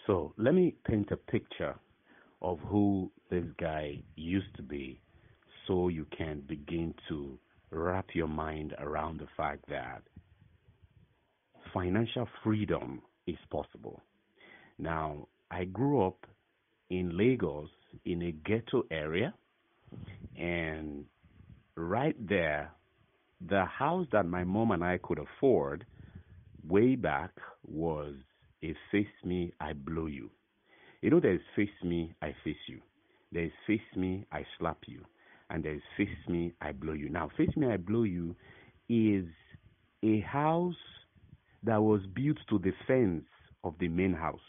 So let me paint a picture of who this guy used to be so you can begin to wrap your mind around the fact that financial freedom is possible. Now, I grew up in Lagos in a ghetto area, and right there, the house that my mom and I could afford way back was a face me, I blow you. You know, there's face me, I face you. There's face me, I slap you. And there's face me, I blow you. Now, face me, I blow you is a house that was built to the fence of the main house,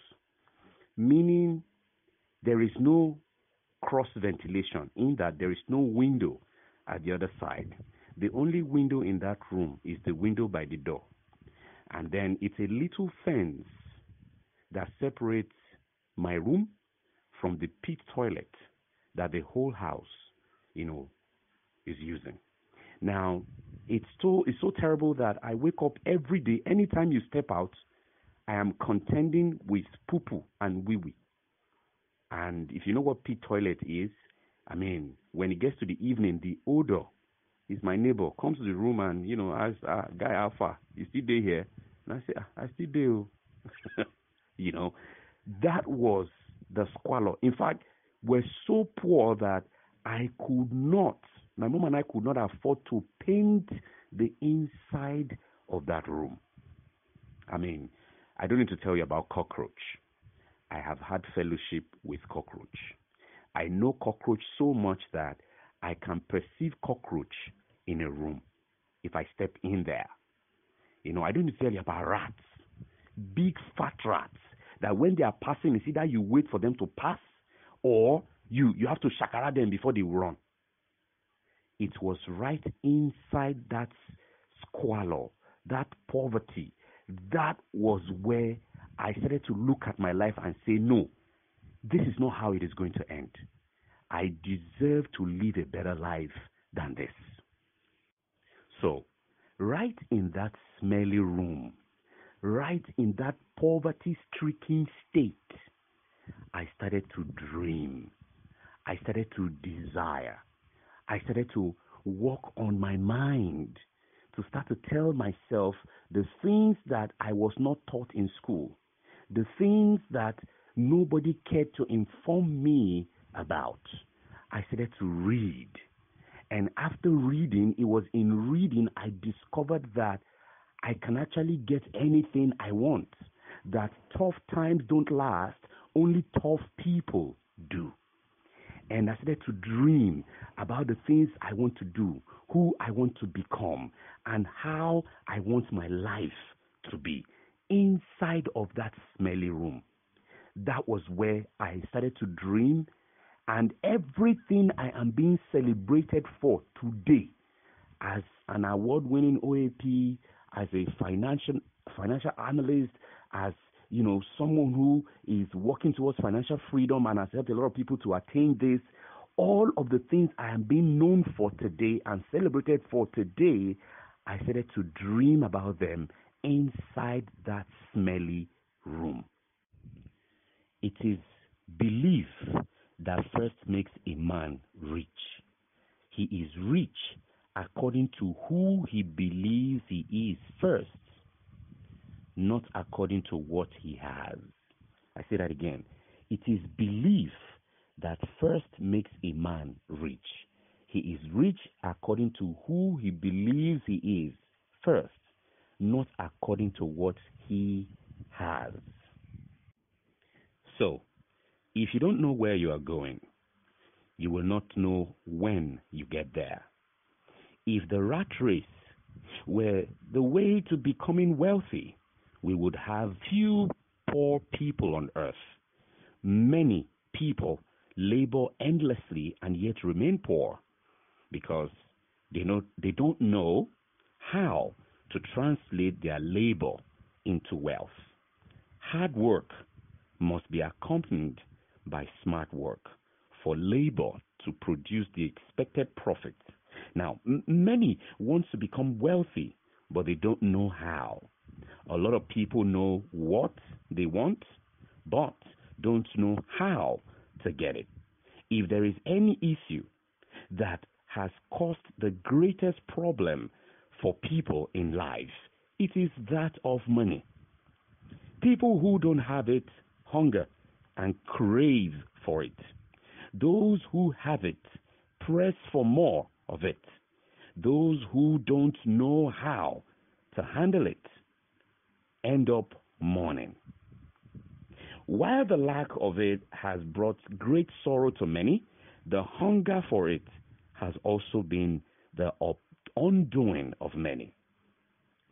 meaning there is no cross ventilation, in that there is no window at the other side. The only window in that room is the window by the door. And then it's a little fence that separates my room from the pit toilet that the whole house, is using. Now, it's so terrible that I wake up every day. Anytime you step out, I am contending with poo poo and wee wee. And if you know what pit toilet is, I mean, when it gets to the evening, the odor is my neighbor comes to the room and asks, guy Alpha, you still there here? And I say, I still do. you know, that was the squalor. In fact, we're so poor that my mom and I could not afford to paint the inside of that room. I mean, I don't need to tell you about cockroach. I have had fellowship with cockroach. I know cockroach so much that I can perceive cockroach in a room if I step in there. I don't need to tell you about rats, big fat rats, that when they are passing, it's either you wait for them to pass or you have to shakara them before they run. It was right inside that squalor, that poverty. That was where I started to look at my life and say, no, this is not how it is going to end. I deserve to live a better life than this. So, right in that smelly room, right in that poverty-stricken state, I started to dream. I started to desire. I started to work on my mind to start to tell myself the things that I was not taught in school, the things that nobody cared to inform me about. I started to read. And after reading, it was in reading I discovered that I can actually get anything I want, that tough times don't last, only tough people do. And I started to dream about the things I want to do, who I want to become, and how I want my life to be inside of that smelly room. That was where I started to dream, and everything I am being celebrated for today as an award-winning OAP, as a financial analyst, as someone who is working towards financial freedom and has helped a lot of people to attain this. All of the things I am being known for today and celebrated for today, I started to dream about them inside that smelly room. It is belief that first makes a man rich. He is rich according to who he believes he is first, not according to what he has. I say that again. It is belief that first makes a man rich. He is rich according to who he believes he is first, not according to what he has. So, if you don't know where you are going, you will not know when you get there. If the rat race were the way to becoming wealthy, we would have few poor people on earth. Many people labor endlessly and yet remain poor because they don't know how to translate their labor into wealth. Hard work must be accompanied by smart work for labor to produce the expected profit. Now, many want to become wealthy, but they don't know how. A lot of people know what they want, but don't know how to get it. If there is any issue that has caused the greatest problem for people in life, it is that of money. People who don't have it hunger and crave for it. Those who have it press for more of it. Those who don't know how to handle it end up mourning. While the lack of it has brought great sorrow to many, the hunger for it has also been the undoing of many.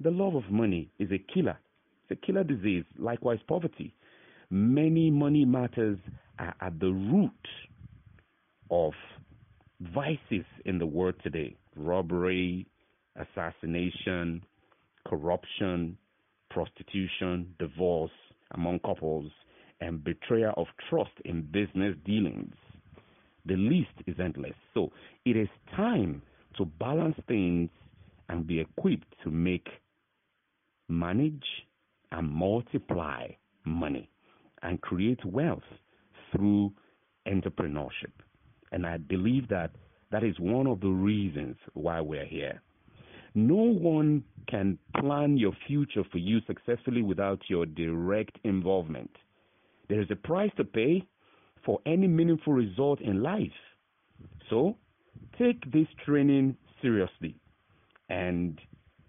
The love of money is a killer. It's a killer disease, likewise poverty. Many money matters are at the root of vices in the world today: robbery, assassination, corruption, prostitution, divorce among couples, and betrayal of trust in business dealings. The list is endless. So it is time to balance things and be equipped to manage and multiply money and create wealth through entrepreneurship. And I believe that is one of the reasons why we're here. No one can plan your future for you successfully without your direct involvement. There is a price to pay for any meaningful result in life. So take this training seriously and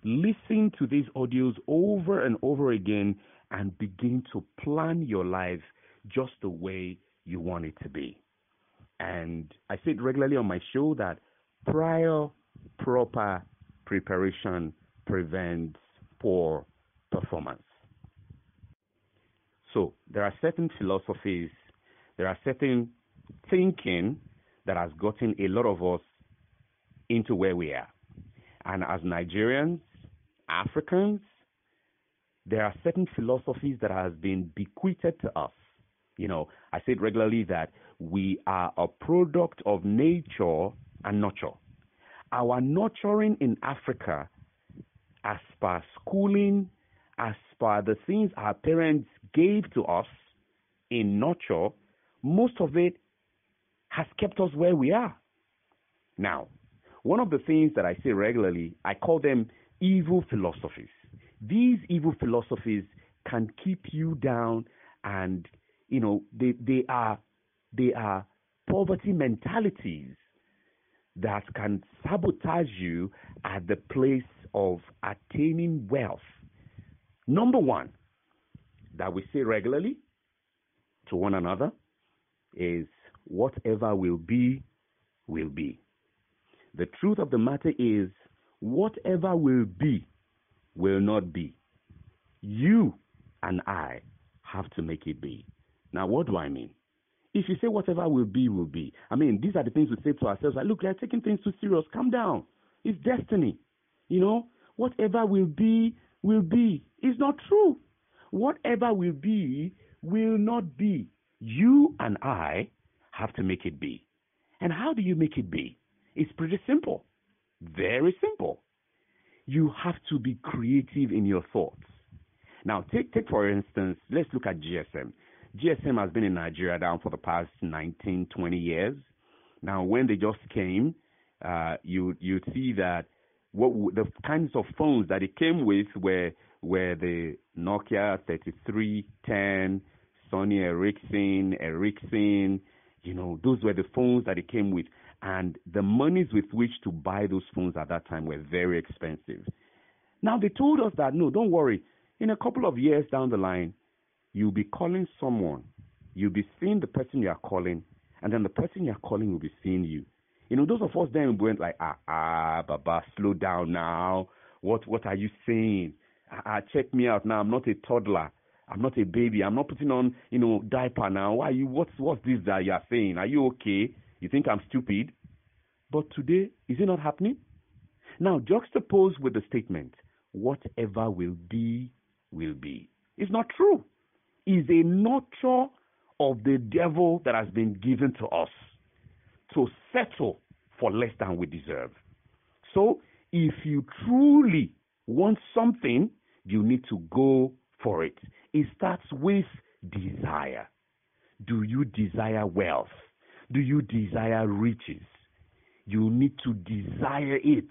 listen to these audios over and over again and begin to plan your life just the way you want it to be. And I say it regularly on my show that prior proper preparation prevents poor performance. So there are certain philosophies, there are certain thinking that has gotten a lot of us into where we are. And as Nigerians, Africans, there are certain philosophies that has been bequeathed to us. You know, I say it regularly that we are a product of nature and nurture. Our nurturing in Africa, as per schooling, as per the things our parents gave to us in nurture, most of it has kept us where we are. Now, one of the things that I say regularly, I call them evil philosophies. These evil philosophies can keep you down, and you know they are poverty mentalities that can sabotage you at the place of attaining wealth. Number one, that we say regularly to one another is whatever will be, will be. The truth of the matter is, whatever will be, will not be. You and I have to make it be. Now, what do I mean? If you say whatever will be, will be. I mean, these are the things we say to ourselves. Like, look, you're taking things too serious. Calm down. It's destiny. You know, whatever will be, will be. It's not true. Whatever will be, will not be. You and I have to make it be. And how do you make it be? It's pretty simple. Very simple. You have to be creative in your thoughts. Now, take for instance, let's look at GSM. GSM has been in Nigeria now for the past 19, 20 years. Now, when they just came, you'd see that the kinds of phones that it came with were the Nokia 3310, Sony Ericsson, you know, those were the phones that it came with. And the monies with which to buy those phones at that time were very expensive. Now, they told us that, no, don't worry. In a couple of years down the line, you'll be calling someone. You'll be seeing the person you are calling, and then the person you are calling will be seeing you. You know, those of us then went like, Baba, slow down now. What are you saying? Check me out now. I'm not a toddler. I'm not a baby. I'm not putting on, diaper now. Why are you? What's this that you are saying? Are you okay? You think I'm stupid? But today, is it not happening? Now, juxtapose with the statement, whatever will be, will be. It's not true. It's a nurture of the devil that has been given to us to settle for less than we deserve. So, if you truly want something, you need to go for it. It starts with desire. Do you desire wealth? Do you desire riches? You need to desire it.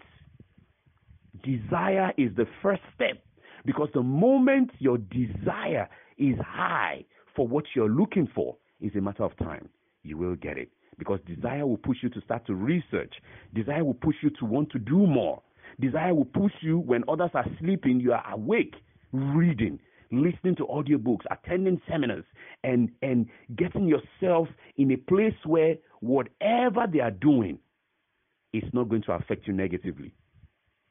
Desire is the first step, because the moment your desire is high for what you're looking for, it's a matter of time. You will get it, because desire will push you to start to research. Desire will push you to want to do more. Desire will push you when others are sleeping, you are awake, reading, listening to audiobooks, attending seminars, and getting yourself in a place where whatever they are doing is not going to affect you negatively.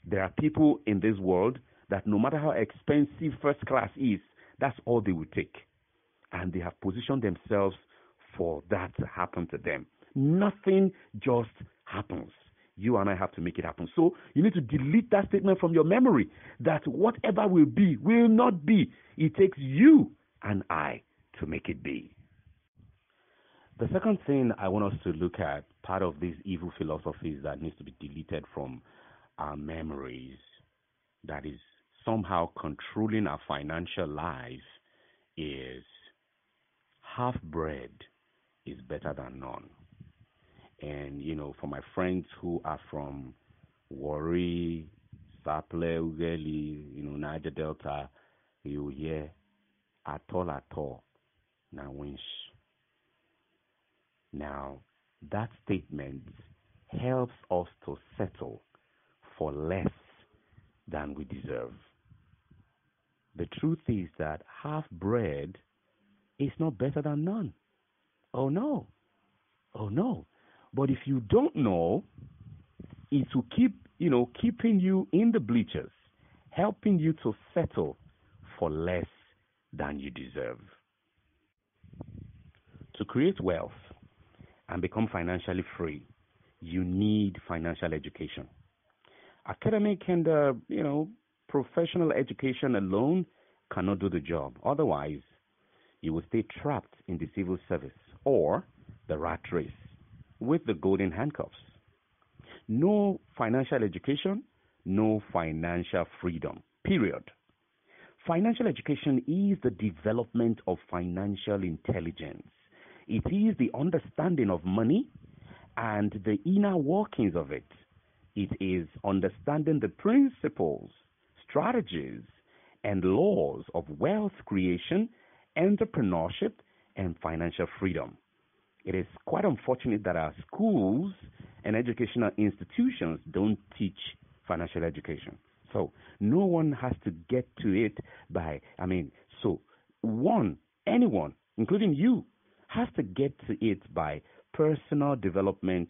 There are people in this world that no matter how expensive first class is, that's all they will take. And they have positioned themselves for that to happen to them. Nothing just happens. You and I have to make it happen. So you need to delete that statement from your memory that whatever will be will not be. It takes you and I to make it be. The second thing I want us to look at, part of these evil philosophies that needs to be deleted from our memories, that is somehow controlling our financial life, is half bread is better than none. And, for my friends who are from Warri, Saple, Ugeli, Niger Delta, you hear at all, na winch. Now, that statement helps us to settle for less than we deserve. The truth is that half bread is not better than none. Oh no. Oh no. But if you don't know, it will keep, keeping you in the bleachers, helping you to settle for less than you deserve. To create wealth and become financially free, you need financial education. Academic and, professional education alone cannot do the job. Otherwise, you will stay trapped in the civil service or the rat race with the golden handcuffs. No financial education, no financial freedom, period. Financial education is the development of financial intelligence. It is the understanding of money and the inner workings of it. It is understanding the principles, strategies, and laws of wealth creation, entrepreneurship, and financial freedom. It is quite unfortunate that our schools and educational institutions don't teach financial education. So no one has to get to it by, anyone, including you, has to get to it by personal development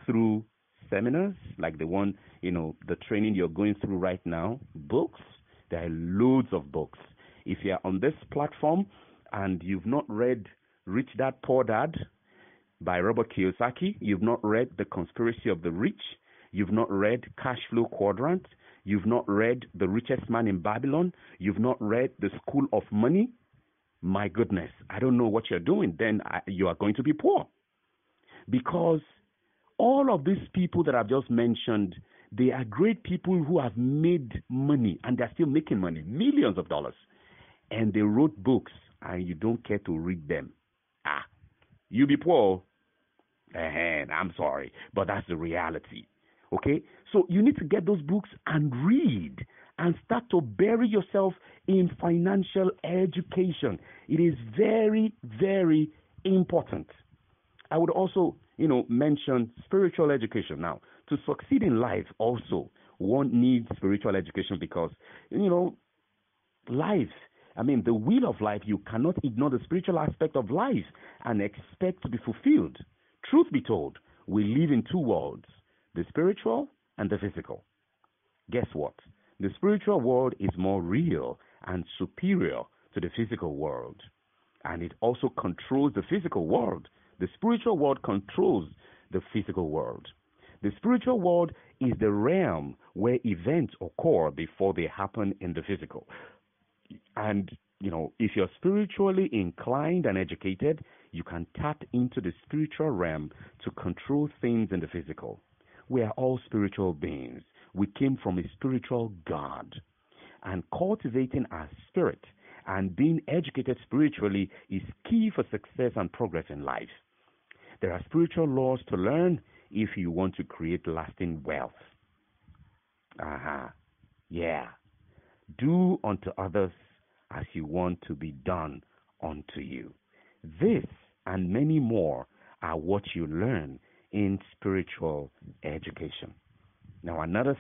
through seminars like the one, the training you're going through right now, books. There are loads of books. If you're on this platform and you've not read Rich Dad, Poor Dad by Robert Kiyosaki, you've not read The Conspiracy of the Rich, you've not read Cash Flow Quadrant, you've not read The Richest Man in Babylon, you've not read The School of Money, my goodness, I don't know what you're doing. Then you are going to be poor. Because all of these people that I've just mentioned, they are great people who have made money, and they're still making money, millions of dollars. And they wrote books, and you don't care to read them. You be poor. I'm sorry, but that's the reality. Okay? So you need to get those books and read and start to bury yourself in financial education. It is very, very important. I would also, mention spiritual education. Now, to succeed in life also, one needs spiritual education because, life, the wheel of life, you cannot ignore the spiritual aspect of life and expect to be fulfilled. Truth be told, we live in two worlds, the spiritual and the physical. Guess what? The spiritual world is more real and superior to the physical world. And it also controls the physical world. The spiritual world controls the physical world. The spiritual world is the realm where events occur before they happen in the physical. And, if you're spiritually inclined and educated, you can tap into the spiritual realm to control things in the physical. We are all spiritual beings. We came from a spiritual God. And cultivating our spirit And being educated spiritually is key for success and progress in life. There are spiritual laws to learn if you want to create lasting wealth. Yeah. Do unto others as you want to be done unto you. This and many more are what you learn in spiritual education. Now, another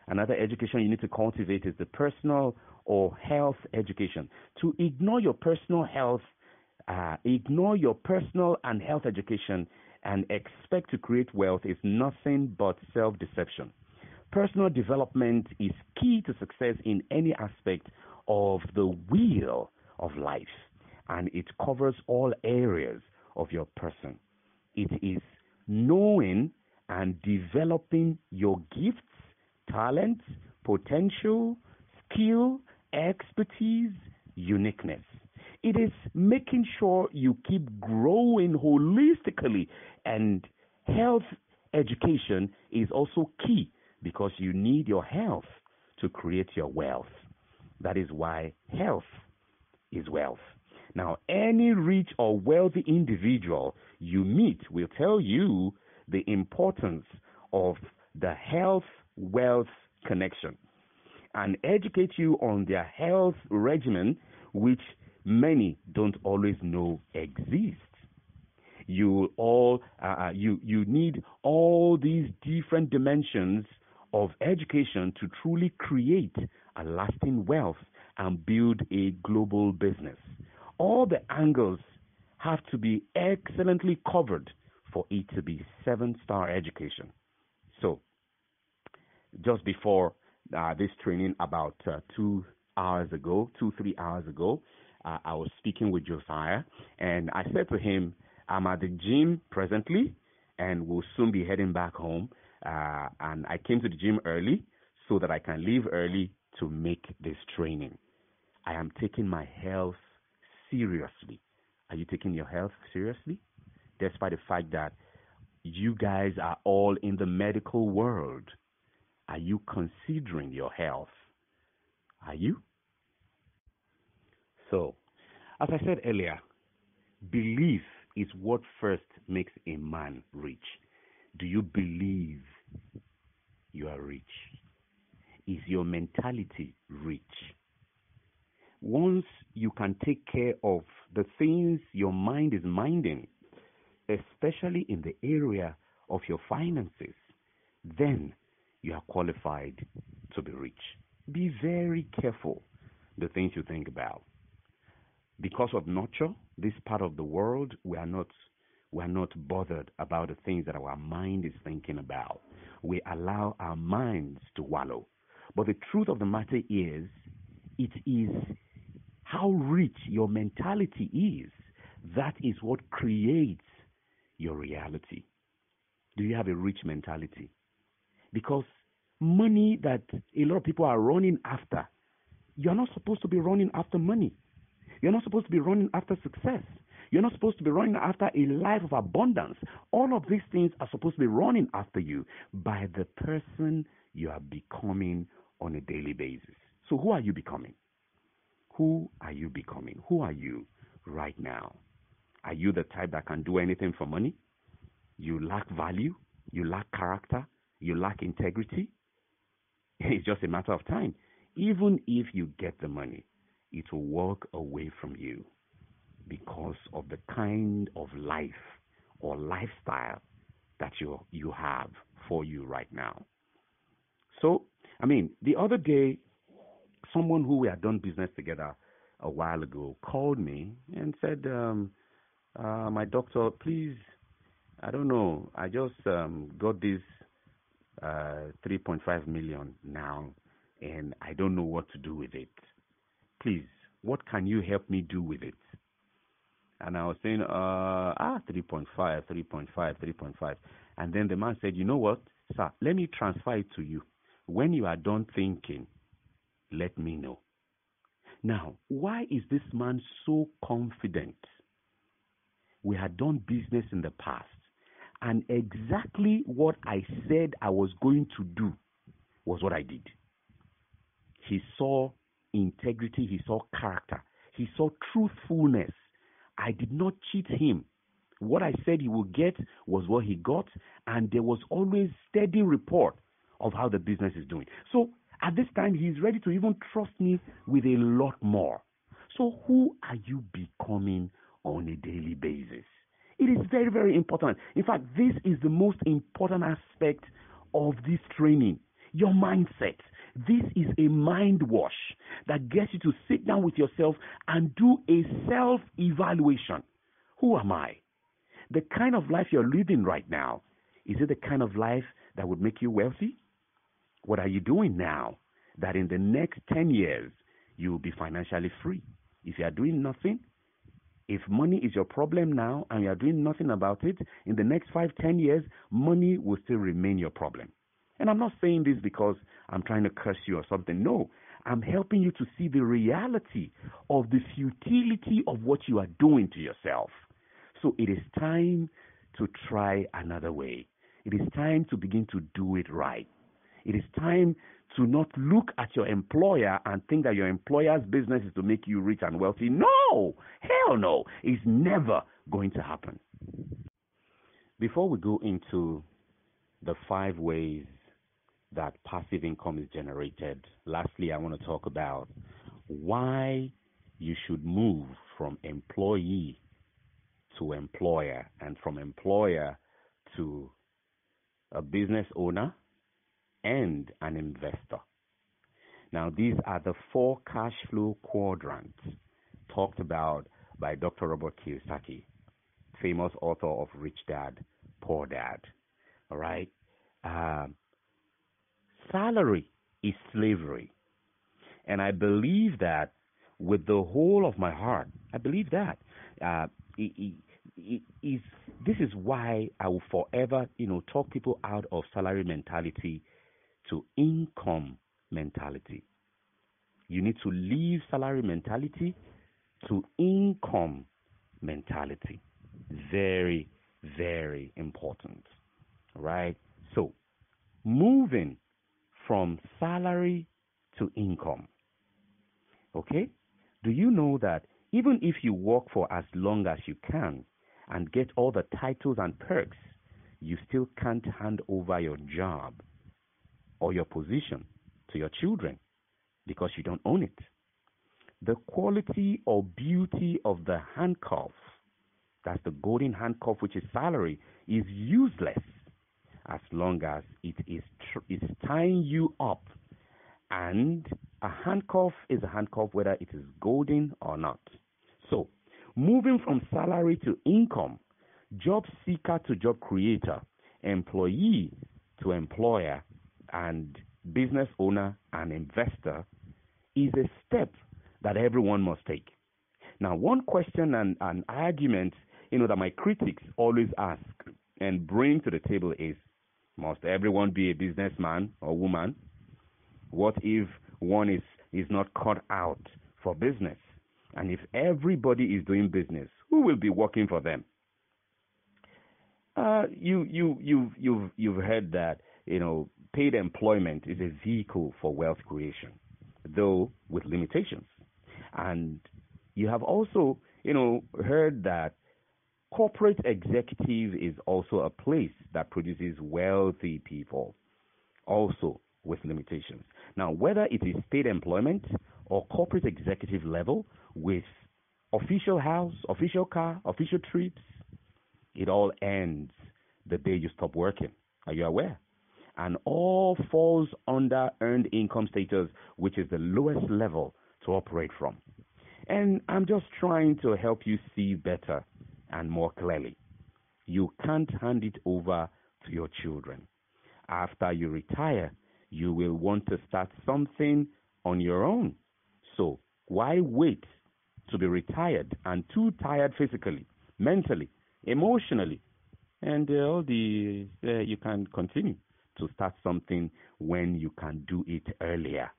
education you need to cultivate is the personal or health education. To ignore your personal and health education and expect to create wealth is nothing but self-deception. Personal development is key to success in any aspect of the wheel of life, and it covers all areas of your person. It is knowing and developing your gifts, talents, potential, skill, expertise, uniqueness. It is making sure you keep growing holistically, and health education is also key because you need your health to create your wealth. That is why health is wealth. Now, any rich or wealthy individual you meet will tell you the importance of the health-wealth connection and educate you on their health regimen, which many don't always know exists. You need all these different dimensions of education to truly create a lasting wealth and build a global business. All the angles have to be excellently covered for it to be 7-star education. So, just before this training, about 3 hours ago, I was speaking with Josiah, and I said to him, I'm at the gym presently, and will soon be heading back home. And I came to the gym early so that I can leave early to make this training. I am taking my health seriously. Are you taking your health seriously? Despite the fact that you guys are all in the medical world, are you considering your health? Are you? So, as I said earlier, belief is what first makes a man rich. Do you believe you are rich? Is your mentality rich? Once you can take care of the things your mind is minding, especially in the area of your finances, then you are qualified to be rich. Be very careful the things you think about. Because of nurture, this part of the world, we are not bothered about the things that our mind is thinking about. We allow our minds to wallow. But the truth of the matter is, it is how rich your mentality is. That is what creates your reality. Do you have a rich mentality? Because money that a lot of people are running after, you're not supposed to be running after money. You're not supposed to be running after success. You're not supposed to be running after a life of abundance. All of these things are supposed to be running after you by the person you are becoming on a daily basis. So who are you becoming? Who are you becoming? Who are you right now? Are you the type that can do anything for money? You lack value? You lack character? You lack integrity? It's just a matter of time. Even if you get the money, it will walk away from you because of the kind of life or lifestyle that you have for you right now. So, the other day, someone who we had done business together a while ago called me and said, my doctor, please, I don't know, I just got this 3.5 million now, and I don't know what to do with it. Please, what can you help me do with it? And I was saying, 3.5. And then the man said, you know what, sir, let me transfer it to you. When you are done thinking, let me know. Now, why is this man so confident? We had done business in the past, and exactly what I said I was going to do was what I did. He saw integrity, he saw character, He saw truthfulness. I did not cheat him. What I said he would get was what he got, and there was always steady report of how the business is doing. So at this time, he's ready to even trust me with a lot more. So who are you becoming on a daily basis? It is very, very important. In fact, this is the most important aspect of this training, your mindset. This is a mind wash that gets you to sit down with yourself and do a self-evaluation. Who am I? The kind of life you're living right now, is it the kind of life that would make you wealthy? What are you doing now that in the next 10 years you will be financially free? If you are doing nothing, if money is your problem now and you are doing nothing about it, in the next 5-10 years, money will still remain your problem. And I'm not saying this because I'm trying to curse you or something. No, I'm helping you to see the reality of the futility of what you are doing to yourself. So it is time to try another way. It is time to begin to do it right. It is time to not look at your employer and think that your employer's business is to make you rich and wealthy. No, hell no. It's never going to happen. Before we go into the 5 ways that passive income is generated, lastly, I want to talk about why you should move from employee to employer and from employer to a business owner and an investor. Now, these are the 4 cash flow quadrants talked about by Dr. Robert Kiyosaki, famous author of Rich Dad, Poor Dad. All right? Salary is slavery. And I believe that with the whole of my heart. I believe that. This is why I will forever, talk people out of salary mentality to income mentality. You need to leave salary mentality to income mentality. Very, very important. Right? So, moving from salary to income. Okay? Do you know that even if you work for as long as you can and get all the titles and perks, you still can't hand over your job or your position to your children because you don't own it? The quality or beauty of the handcuff, that's the golden handcuff, which is salary, is useless as long as it is tying you up. And a handcuff is a handcuff whether it is golden or not. So, moving from salary to income, job seeker to job creator, employee to employer, and business owner and investor is a step that everyone must take. Now, one question and an argument, that my critics always ask and bring to the table is, must everyone be a businessman or woman? What if one is not cut out for business? And if everybody is doing business, who will be working for them? You've heard that paid employment is a vehicle for wealth creation, though with limitations. And you have also heard that corporate executive is also a place that produces wealthy people, also with limitations. Now, whether it is paid employment or corporate executive level with official house, official car, official trips, it all ends the day you stop working. Are you aware? And all falls under earned income status, which is the lowest level to operate from. And I'm just trying to help you see better and more clearly. You can't hand it over to your children. After you retire, you will want to start something on your own. So why wait to be retired and too tired physically, mentally, emotionally, and you can continue to start something when you can do it earlier.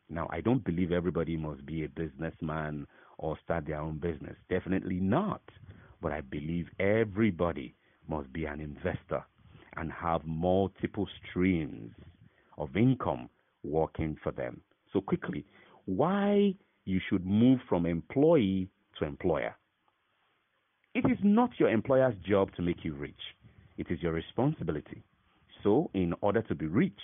Now, I don't believe everybody must be a businessman or start their own business. Definitely not. But I believe everybody must be an investor and have multiple streams of income working for them. So quickly, why you should move from employee to employer. It is not your employer's job to make you rich. It is your responsibility. So, in order to be rich,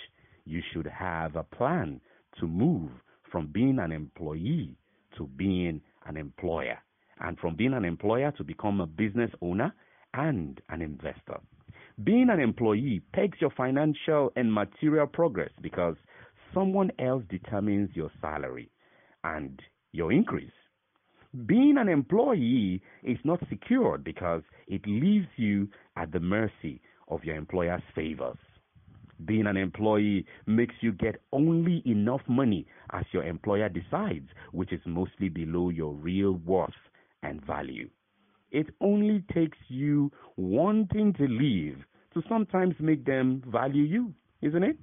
you should have a plan to move from being an employee to being an employer, and from being an employer to become a business owner and an investor. Being an employee pegs your financial and material progress because someone else determines your salary and your increase. Being an employee is not secured because it leaves you at the mercy of your employer's favors. Being an employee makes you get only enough money as your employer decides, which is mostly below your real worth and value. It only takes you wanting to leave to sometimes make them value you, isn't it?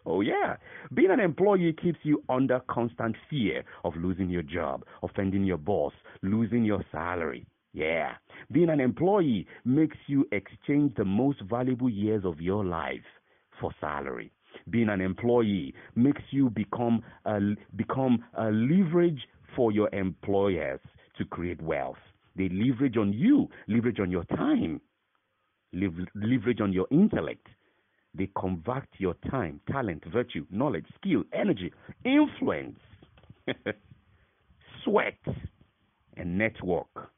Oh, yeah. Being an employee keeps you under constant fear of losing your job, offending your boss, losing your salary. Yeah. Being an employee makes you exchange the most valuable years of your life for salary. Being an employee makes you become a leverage for your employers to create wealth. They leverage on you, leverage on your time, leverage on your intellect. They convert your time, talent, virtue, knowledge, skill, energy, influence, sweat, and network,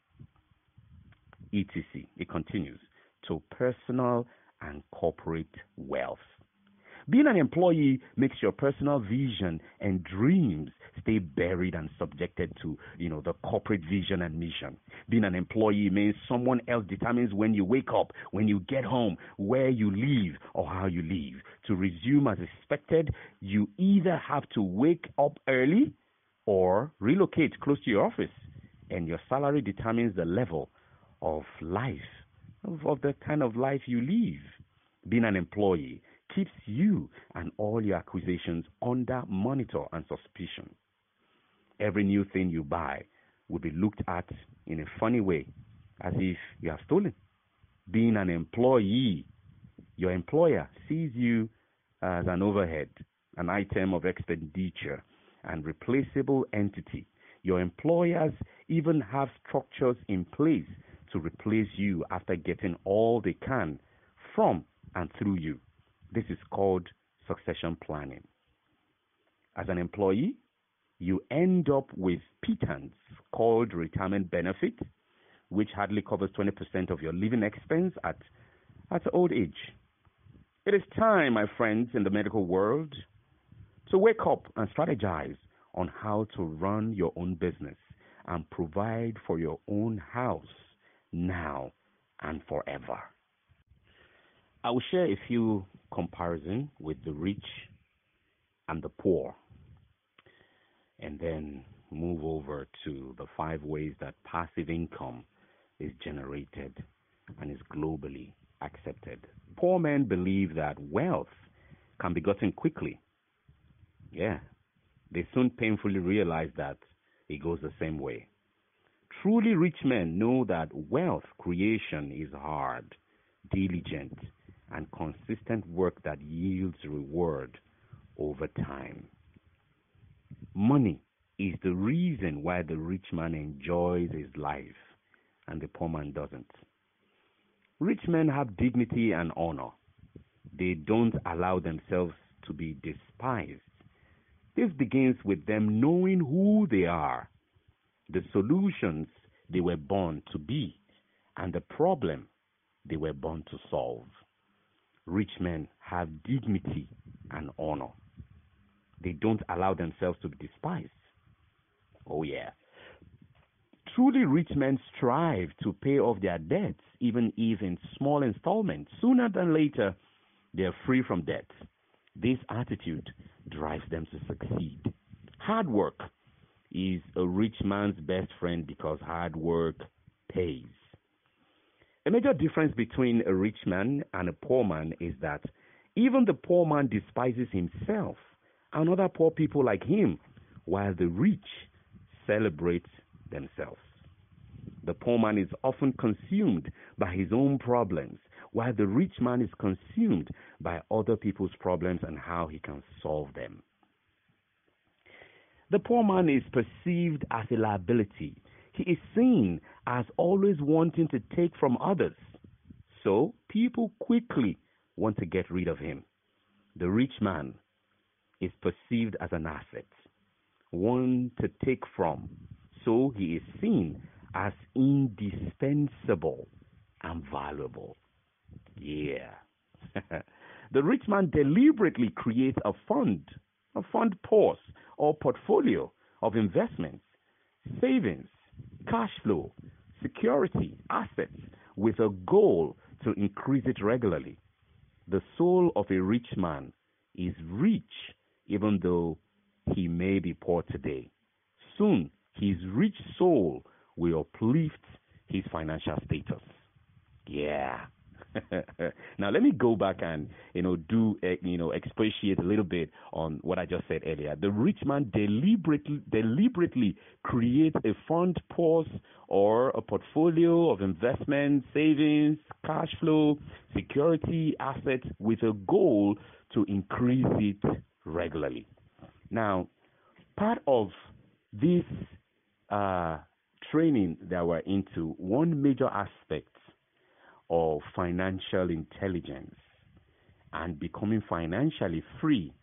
etc. It continues to personal and corporate wealth. Being an employee makes your personal vision and dreams stay buried and subjected to, the corporate vision and mission. Being an employee means someone else determines when you wake up, when you get home, where you live, or how you live. To resume as expected, you either have to wake up early or relocate close to your office, and your salary determines the level of life, of the kind of life you live. Being an employee keeps you and all your acquisitions under monitor and suspicion. Every new thing you buy will be looked at in a funny way, as if you have stolen. Being an employee, your employer sees you as an overhead, an item of expenditure, and replaceable entity. Your employers even have structures in place to replace you after getting all they can from and through you. This is called succession planning. As an employee, you end up with pittance called retirement benefit, which hardly covers 20% of your living expense at old age. It is time, my friends in the medical world, to wake up and strategize on how to run your own business and provide for your own house now and forever. I will share a few comparisons with the rich and the poor, and then move over to the 5 ways that passive income is generated and is globally accepted. Poor men believe that wealth can be gotten quickly. Yeah, they soon painfully realize that it goes the same way. Truly rich men know that wealth creation is hard, diligent, and consistent work that yields reward over time. Money is the reason why the rich man enjoys his life and the poor man doesn't. Rich men have dignity and honor. They don't allow themselves to be despised. This begins with them knowing who they are, the solutions they were born to be, and the problem they were born to solve. Rich men have dignity and honor. They don't allow themselves to be despised. Oh, yeah. Truly rich men strive to pay off their debts, even if in small installments. Sooner than later, they are free from debt. This attitude drives them to succeed. Hard work is a rich man's best friend because hard work pays. A major difference between a rich man and a poor man is that even the poor man despises himself and other poor people like him, while the rich celebrate themselves. The poor man is often consumed by his own problems, while the rich man is consumed by other people's problems and how he can solve them. The poor man is perceived as a liability. He is seen as always wanting to take from others. So people quickly want to get rid of him. The rich man is perceived as an asset, one to take from. So he is seen as indispensable and valuable. Yeah. The rich man deliberately creates a fund purse or portfolio of investments, savings, cash flow, security, assets with a goal to increase it regularly. The soul of a rich man is rich even though he may be poor today. Soon, his rich soul will uplift his financial status. Yeah. Now let me go back and expatiate a little bit on what I just said earlier. The rich man deliberately creates a fund purse or a portfolio of investment, savings, cash flow, security, assets with a goal to increase it regularly. Now, part of this training that we're into, one major aspect of financial intelligence and becoming financially free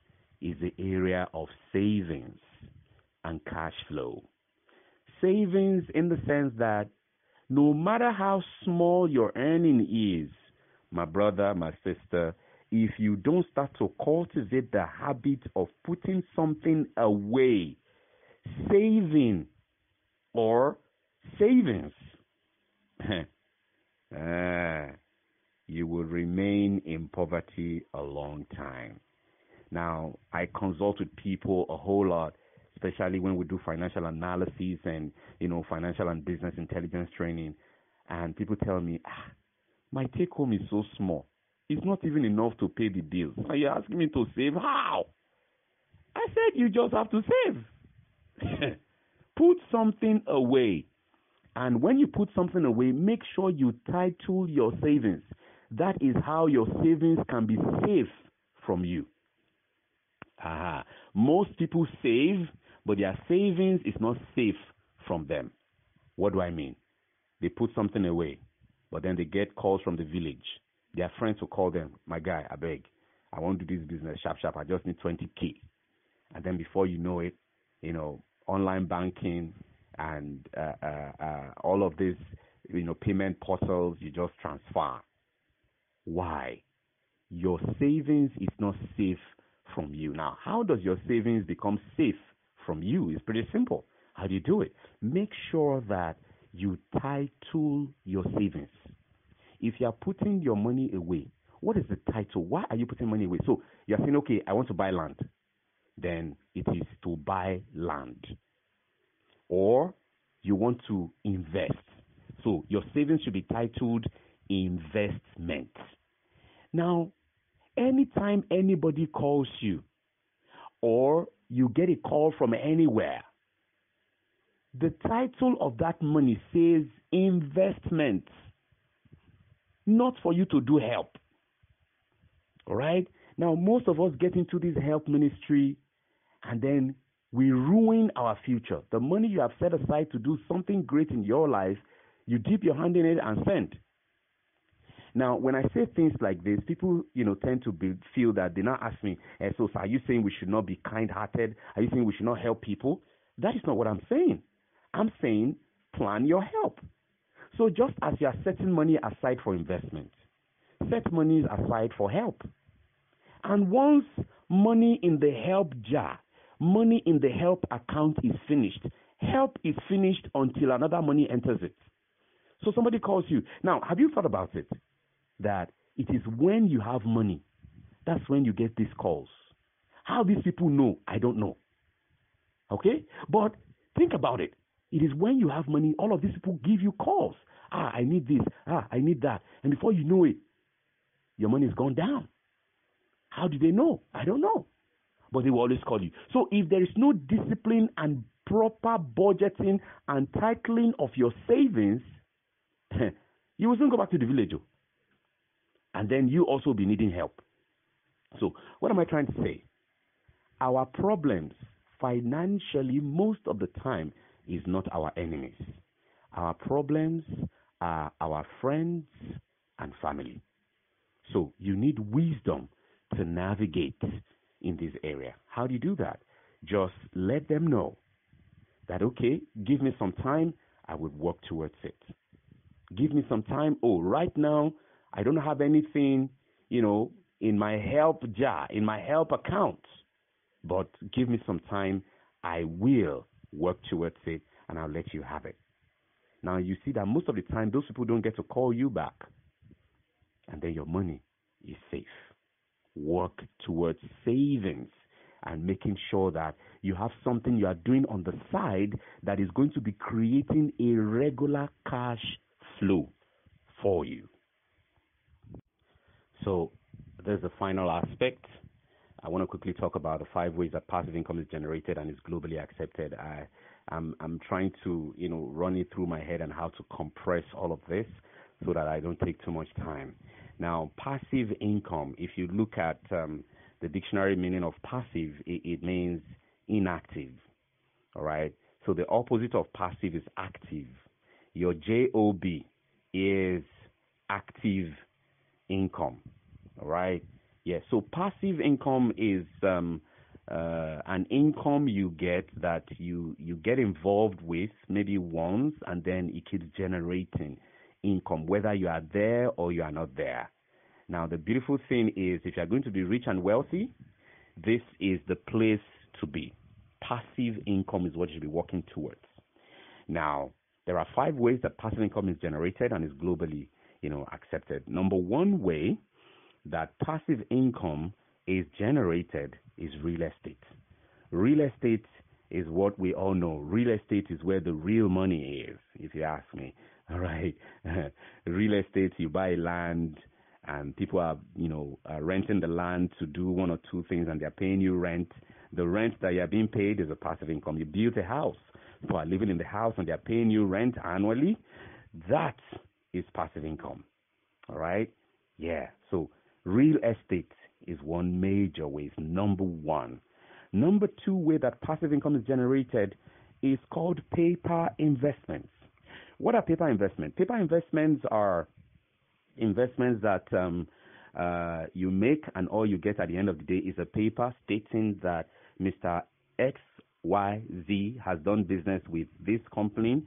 is the area of savings and cash flow. Savings in the sense that no matter how small your earning is, my brother, my sister, if you don't start to cultivate the habit of putting something away, saving or savings, you will remain in poverty a long time. Now, I consult with people a whole lot, especially when we do financial analysis and, financial and business intelligence training. And people tell me, my take home is so small. It's not even enough to pay the bills. And you're asking me to save? How? I said you just have to save. Put something away. And when you put something away, make sure you title your savings. That is how your savings can be safe from you. Most people save, but their savings is not safe from them. What do I mean? They put something away, but then they get calls from the village. Their friends will call them, my guy, I beg, I want to do this business sharp. I just need 20K. And then before you know it, online banking and all of this, payment portals, you just transfer. Why? Your savings is not safe from you. Now, how does your savings become safe from you? It's pretty simple. How do you do it? Make sure that you title your savings. If you are putting your money away, what is the title? Why are you putting money away? So you're saying, okay, I want to buy land. Then it is to buy land. Or you want to invest. So your savings should be titled investment. Now, anytime anybody calls you or you get a call from anywhere, the title of that money says investment, not for you to do help. All right? Now, most of us get into this help ministry and then we ruin our future. The money you have set aside to do something great in your life, you dip your hand in it and spend. Now, when I say things like this, people, tend to feel that they now ask me, so are you saying we should not be kind-hearted? Are you saying we should not help people? That is not what I'm saying. I'm saying plan your help. So just as you are setting money aside for investment, set money aside for help. And once money in the help jar, money in the help account is finished, help is finished until another money enters it. So somebody calls you. Now, have you thought about it? That it is when you have money, that's when you get these calls. How these people know, I don't know. Okay? But think about it. It is when you have money, all of these people give you calls. I need this. I need that. And before you know it, your money is gone down. How do they know? I don't know. But they will always call you. So if there is no discipline and proper budgeting and titling of your savings, you will soon go back to the village. And then you also be needing help. So what am I trying to say? Our problems financially, most of the time, is not our enemies. Our problems are our friends and family. So you need wisdom to navigate in this area. How do you do that? Just let them know that, okay, give me some time, I would work towards it. Give me some time. Oh, right now, I don't have anything, in my help jar, in my help account. But give me some time. I will work towards it and I'll let you have it. Now, you see that most of the time, those people don't get to call you back. And then your money is safe. Work towards savings and making sure that you have something you are doing on the side that is going to be creating a regular cash flow for you. So there's the final aspect. I want to quickly talk about the 5 ways that passive income is generated and is globally accepted. I'm trying to run it through my head and how to compress all of this so that I don't take too much time. Now, passive income, if you look at the dictionary meaning of passive, it means inactive. All right. So the opposite of passive is active. Your JOB is active income. All right. Yeah. So passive income is an income you get that you get involved with maybe once and then it keeps generating income, whether you are there or you are not there. Now, the beautiful thing is if you are going to be rich and wealthy, this is the place to be. Passive income is what you should be working towards. Now, there are 5 ways that passive income is generated and is globally, accepted. Number 1 way that passive income is generated is real estate. Real estate is what we all know. Real estate is where the real money is, if you ask me. All right. Real estate, you buy land and people are, renting the land to do 1 or 2 things and they're paying you rent. The rent that you're being paid is a passive income. You build a house. People are living in the house and they're paying you rent annually. That is passive income. All right. Yeah. So real estate is one major way. It's number 1. Number 2 way that passive income is generated is called paper investments. What are paper investments? Paper investments are investments that you make and all you get at the end of the day is a paper stating that Mr. XYZ has done business with this company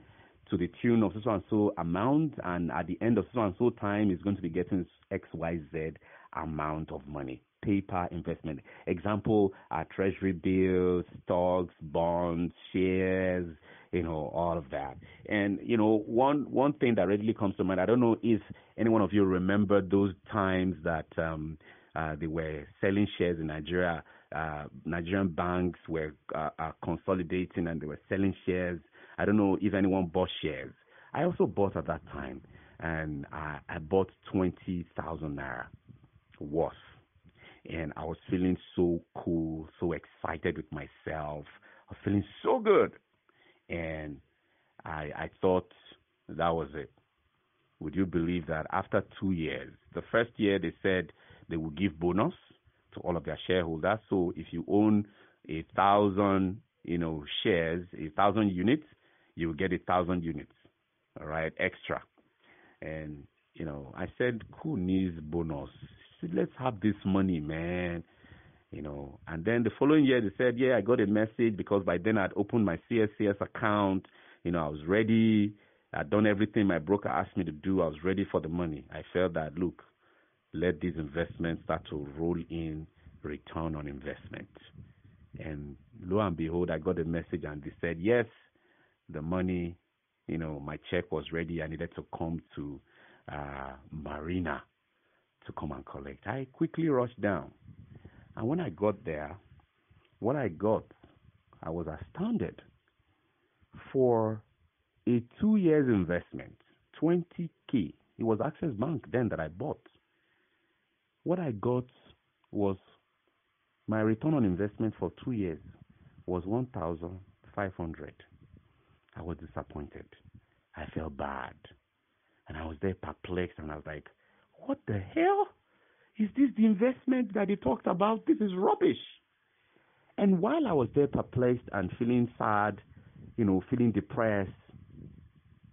to the tune of so and so amount, and at the end of so and so time is going to be getting XYZ amount of money. Paper investment. Example are treasury bills, stocks, bonds, shares, all of that. And, one thing that readily comes to mind, I don't know if any one of you remember those times that they were selling shares in Nigeria. Nigerian banks were consolidating and they were selling shares. I don't know if anyone bought shares. I also bought at that time, and I bought 20,000 naira worth. And I was feeling so cool, so excited with myself. I was feeling so good. And I thought that was it. Would you believe that after 2 years, the first year they said they would give bonus to all of their shareholders. So if you own 1,000, shares, 1,000 units, you will get 1,000 units, all right, extra. And, I said, who needs bonus? Let's have this money, man. And then the following year they said, yeah, I got a message because by then I'd opened my CSCS account. I was ready. I'd done everything my broker asked me to do. I was ready for the money. I felt that, look, let these investments start to roll in return on investment. And lo and behold, I got a message and they said, yes, the money, my check was ready. I needed to come to Marina to come and collect. I quickly rushed down. And when I got there, what I got, I was astounded. For a 2 years investment, 20K, it was Access Bank then that I bought. What I got was my return on investment for 2 years was 1,500. I was disappointed. I felt bad. And I was there perplexed and I was like, what the hell? Is this the investment that they talked about? This is rubbish. And while I was there perplexed and feeling sad, feeling depressed,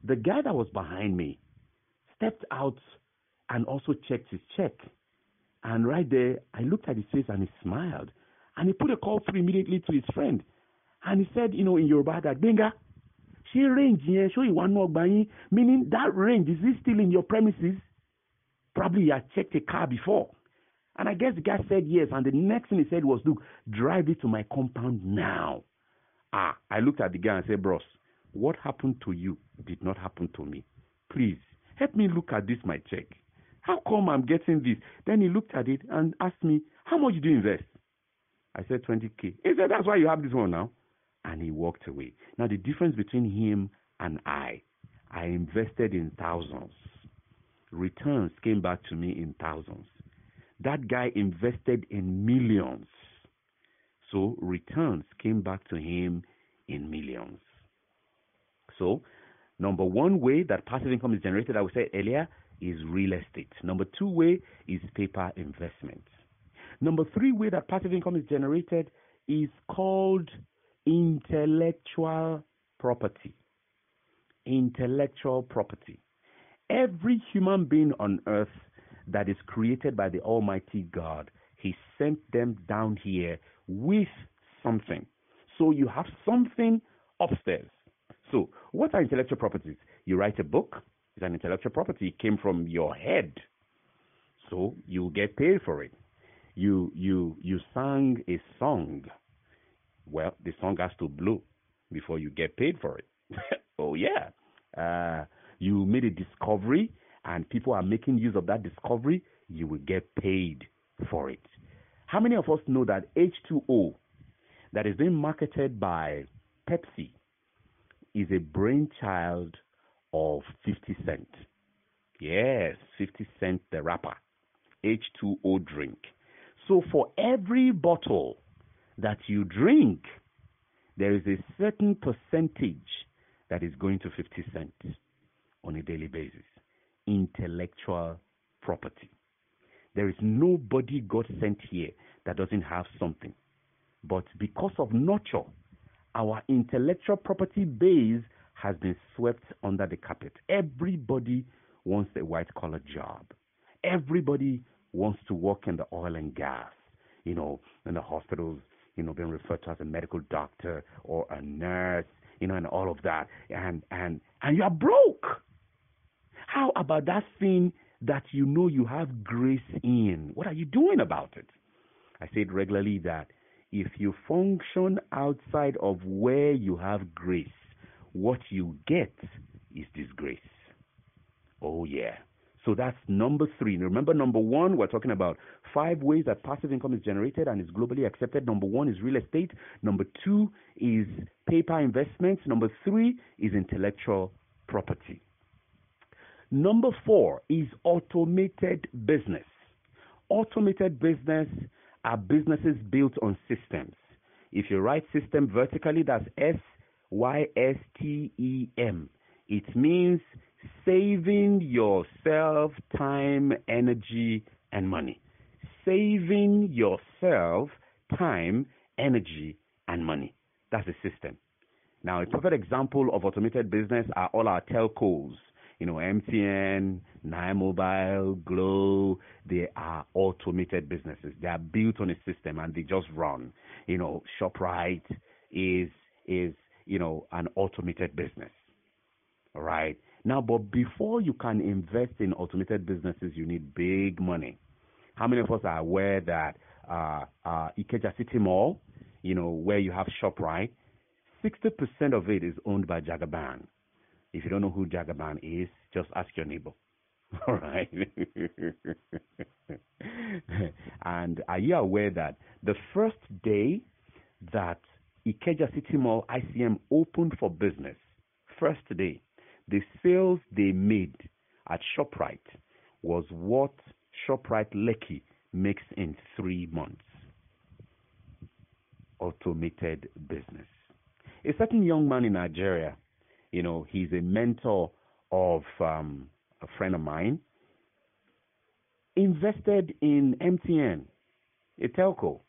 the guy that was behind me stepped out and also checked his check. And right there, I looked at his face and he smiled. And he put a call through immediately to his friend. And he said, in Yoruba, that Benga, she range here, show you one more buying, meaning that range, is it still in your premises? Probably he had checked a car before. And I guess the guy said yes. And the next thing he said was, look, drive it to my compound now. I looked at the guy and said, bros, what happened to you did not happen to me. Please, help me look at this, my check. How come I'm getting this? Then he looked at it and asked me, how much did you invest? I said 20K. He said, that's why you have this one now. And he walked away. Now, the difference between him and I invested in thousands. Returns came back to me in thousands. That guy invested in millions. So returns came back to him in millions. So, number one way that passive income is generated, I would say earlier, is real estate. Number two way is paper investment. Number three way that passive income is generated is called intellectual property. Intellectual property. Every human being on earth that is created by the Almighty God, He sent them down here with something. So you have something upstairs. So what are intellectual properties? You write a book, it's an intellectual property. It came from your head. So you get paid for it. You sang a song. Well, the song has to blow before you get paid for it. Oh, yeah. You made a discovery and people are making use of that discovery. You will get paid for it. How many of us know that H2O that is being marketed by Pepsi is a brainchild of 50 Cent? Yes, 50 Cent, the rapper. H2O drink. So for every bottle that you drink, there is a certain percentage that is going to 50 Cent on a daily basis. Intellectual property. There is nobody God sent here that doesn't have something. But because of nurture, our intellectual property base has been swept under the carpet. Everybody wants a white-collar job. Everybody wants to work in the oil and gas, in the hospitals, being referred to as a medical doctor or a nurse, and all of that. And you are broke. How about that thing that you have grace in? What are you doing about it? I say it regularly that if you function outside of where you have grace, what you get is disgrace. Oh, yeah. So that's number three. Remember, number one, we're talking about 5 ways that passive income is generated and is globally accepted. Number 1 is real estate. Number 2 is paper investments. Number 3 is intellectual property. Number 4 is automated business. Automated business are businesses built on systems. If you write system vertically, that's SYSTEM. It means saving yourself time, energy, and money. Saving yourself time, energy, and money. That's a system. Now, a perfect example of automated business are all our telcos. MTN, Nine Mobile, Glow, they are automated businesses. They are built on a system and they just run. ShopRite is an automated business. All right. Now, but before you can invest in automated businesses, you need big money. How many of us are aware that Ikeja City Mall, where you have ShopRite, 60% of it is owned by Jagaban. If you don't know who Jagaban is, just ask your neighbor. All right. And are you aware that the first day that Ikeja City Mall ICM opened for business, first day, the sales they made at ShopRite was what ShopRite Lekki makes in 3 months. Automated business. A certain young man in Nigeria, he's a mentor of a friend of mine, invested in MTN, a telco,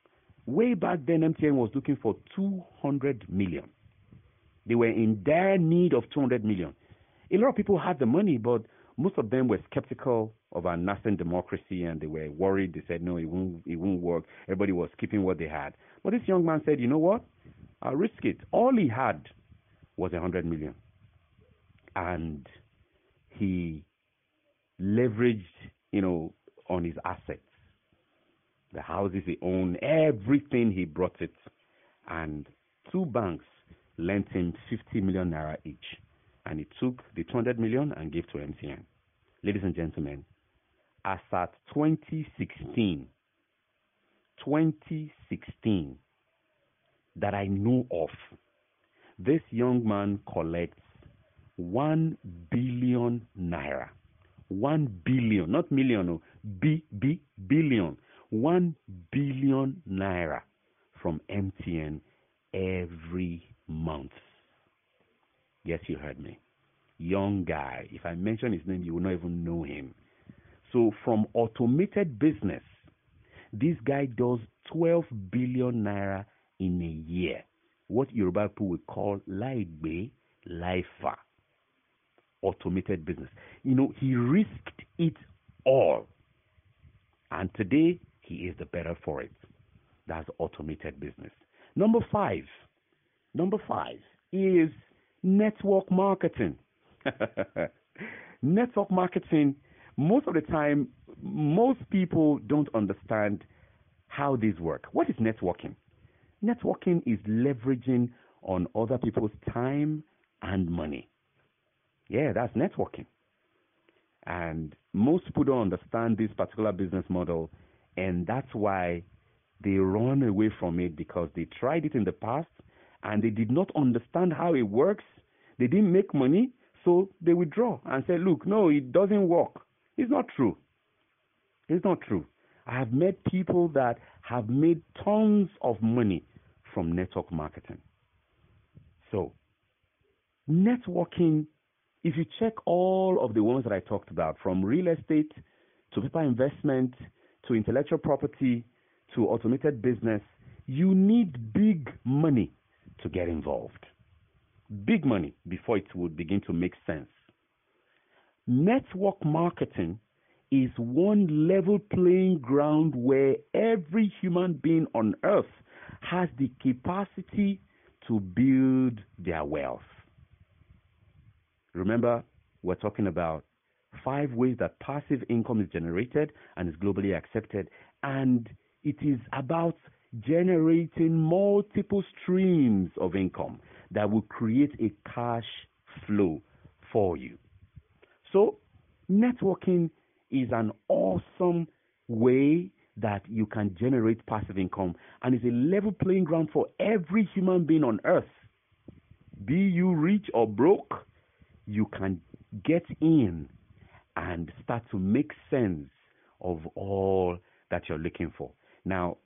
Way back then, MTN was looking for 200 million. They were in dire need of 200 million. A lot of people had the money, but most of them were skeptical of our nascent democracy, and they were worried. They said, no, it won't work. Everybody was keeping what they had. But this young man said, you know what? I'll risk it. All he had was 100 million. And he leveraged, on his assets. The houses he owned, everything, he brought it. And two banks lent him 50 million naira each. And he took the 200 million and gave to MTN. Ladies and gentlemen, as at 2016, that I know of, this young man collects 1 billion naira. 1 billion, not million, no, billion. 1 billion naira from MTN every month. Yes, you heard me. Young guy. If I mention his name, you will not even know him. So from automated business, this guy does 12 billion naira in a year. What Yoruba people would call laigbe, laifa. Automated business. He risked it all. And today, he is the better for it. That's automated business. Number five is network marketing. Network marketing, most of the time, most people don't understand how these work. What is networking? Networking is leveraging on other people's time and money. Yeah, that's networking. And most people don't understand this particular business model, and that's why they run away from it, because they tried it in the past and they did not understand how it works. They didn't make money, so they withdraw and say, look, no, it doesn't work. It's not true. It's not true. I have met people that have made tons of money from network marketing. So, networking, if you check all of the ones that I talked about, from real estate to paper investment to intellectual property to automated business, you need big money to get involved. Big money before it would begin to make sense. Network marketing is one level playing ground where every human being on earth has the capacity to build their wealth. Remember, we're talking about 5 ways that passive income is generated and is globally accepted. And it is about generating multiple streams of income that will create a cash flow for you. So, networking is an awesome way that you can generate passive income, and is a level playing ground for every human being on earth. Be you rich or broke, you can get in and start to make sense of all that you're looking for. Now,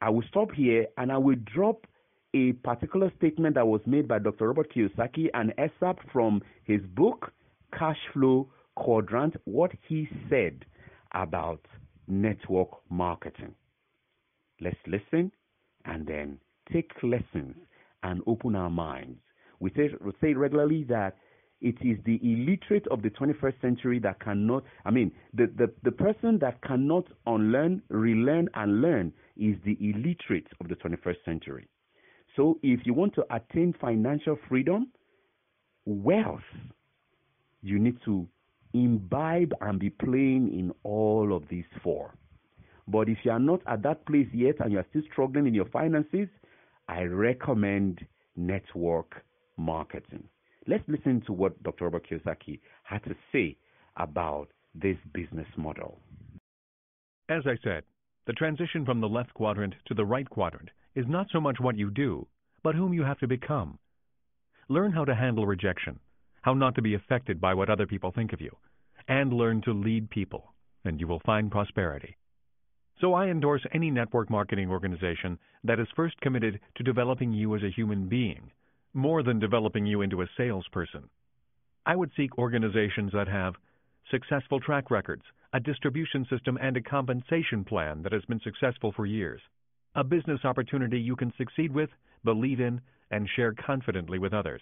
I will stop here and I will drop a particular statement that was made by Dr. Robert Kiyosaki, an excerpt from his book, Cash Flow Quadrant, what he said about network marketing. Let's listen and then take lessons and open our minds. We say regularly that it is the illiterate of the 21st century that cannot, the person that cannot unlearn, relearn, and learn is the illiterate of the 21st century. So if you want to attain financial freedom, wealth, you need to imbibe and be playing in all of these 4. But if you are not at that place yet and you are still struggling in your finances, I recommend network marketing. Let's listen to what Dr. Robert Kiyosaki had to say about this business model. As I said, the transition from the left quadrant to the right quadrant is not so much what you do, but whom you have to become. Learn how to handle rejection, how not to be affected by what other people think of you, and learn to lead people, and you will find prosperity. So I endorse any network marketing organization that is first committed to developing you as a human being, more than developing you into a salesperson. I would seek organizations that have successful track records, a distribution system, and a compensation plan that has been successful for years. a business opportunity you can succeed with, believe in, and share confidently with others.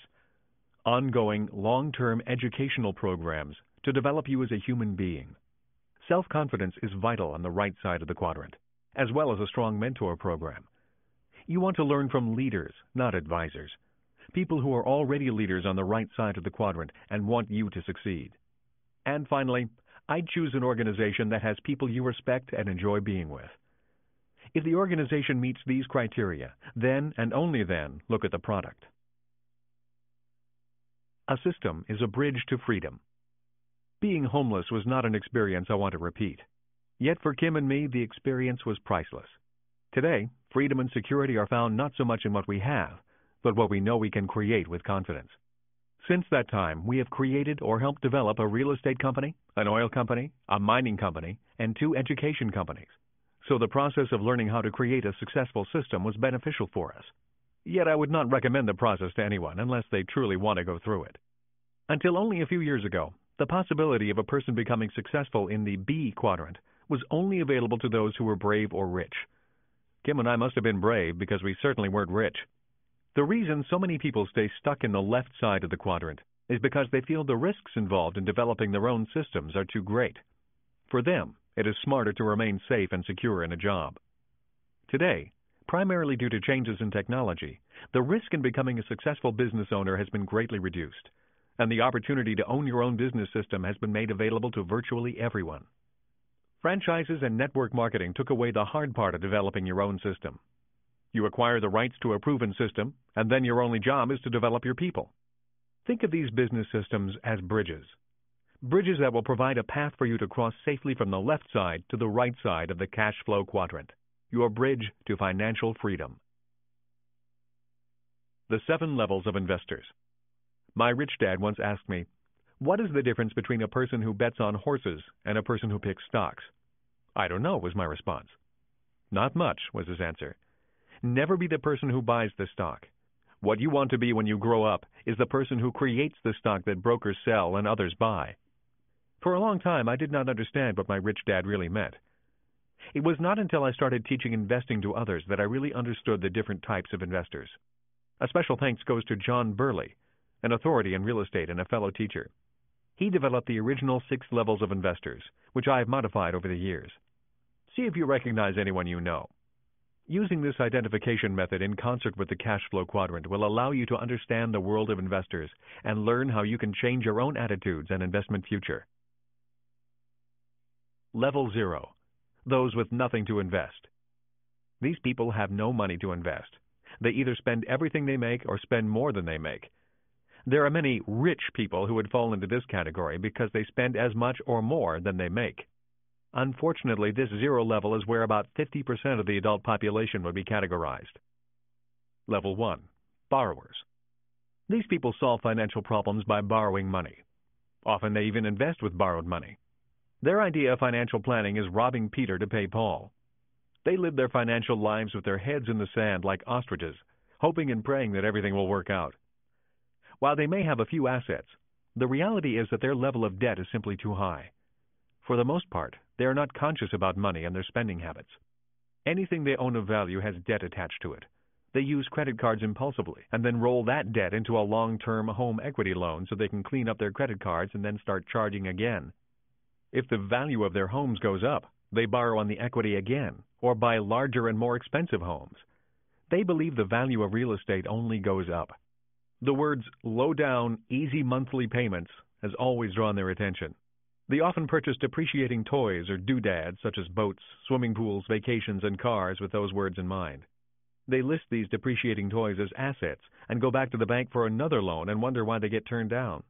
Ongoing, long-term educational programs to develop you as a human being. Self-confidence is vital on the right side of the quadrant, as well as a strong mentor program. You want to learn from leaders, not advisors. People who are already leaders on the right side of the quadrant and want you to succeed. And finally, I'd choose an organization that has people you respect and enjoy being with. If the organization meets these criteria, then and only then look at the product. A system is a bridge to freedom. Being homeless was not an experience I want to repeat. Yet for Kim and me, the experience was priceless. Today, freedom and security are found not so much in what we have, but what we know we can create with confidence. Since that time, we have created or helped develop a real estate company, an oil company, a mining company, and 2 education companies. So the process of learning how to create a successful system was beneficial for us. Yet I would not recommend the process to anyone unless they truly want to go through it. Until only a few years ago, the possibility of a person becoming successful in the B quadrant was only available to those who were brave or rich. Kim and I must have been brave because we certainly weren't rich. The reason so many people stay stuck in the left side of the quadrant is because they feel the risks involved in developing their own systems are too great. For them, it is smarter to remain safe and secure in a job. Today, primarily due to changes in technology, the risk in becoming a successful business owner has been greatly reduced, and the opportunity to own your own business system has been made available to virtually everyone. Franchises and network marketing took away the hard part of developing your own system. You acquire the rights to a proven system, and then your only job is to develop your people. Think of these business systems as bridges. Bridges that will provide a path for you to cross safely from the left side to the right side of the cash flow quadrant. Your bridge to financial freedom. The 7 levels of investors. My rich dad once asked me, "What is the difference between a person who bets on horses and a person who picks stocks?" "I don't know," was my response. "Not much," was his answer. Never be the person who buys the stock. What you want to be when you grow up is the person who creates the stock that brokers sell and others buy. For a long time, I did not understand what my rich dad really meant. It was not until I started teaching investing to others that I really understood the different types of investors. A special thanks goes to John Burley, an authority in real estate and a fellow teacher. He developed the original 6 levels of investors, which I have modified over the years. See if you recognize anyone you know. Using this identification method in concert with the cash flow quadrant will allow you to understand the world of investors and learn how you can change your own attitudes and investment future. Level 0. Those with nothing to invest. These people have no money to invest. They either spend everything they make or spend more than they make. There are many rich people who would fall into this category because they spend as much or more than they make. Unfortunately, this 0 level is where about 50% of the adult population would be categorized. Level 1. Borrowers. These people solve financial problems by borrowing money. Often they even invest with borrowed money. Their idea of financial planning is robbing Peter to pay Paul. They live their financial lives with their heads in the sand like ostriches, hoping and praying that everything will work out. While they may have a few assets, the reality is that their level of debt is simply too high. For the most part, they are not conscious about money and their spending habits. Anything they own of value has debt attached to it. They use credit cards impulsively and then roll that debt into a long-term home equity loan so they can clean up their credit cards and then start charging again. If the value of their homes goes up, they borrow on the equity again or buy larger and more expensive homes. They believe the value of real estate only goes up. The words low down, easy monthly payments has always drawn their attention. They often purchase depreciating toys or doodads such as boats, swimming pools, vacations, and cars with those words in mind. They list these depreciating toys as assets and go back to the bank for another loan and wonder why they get turned down.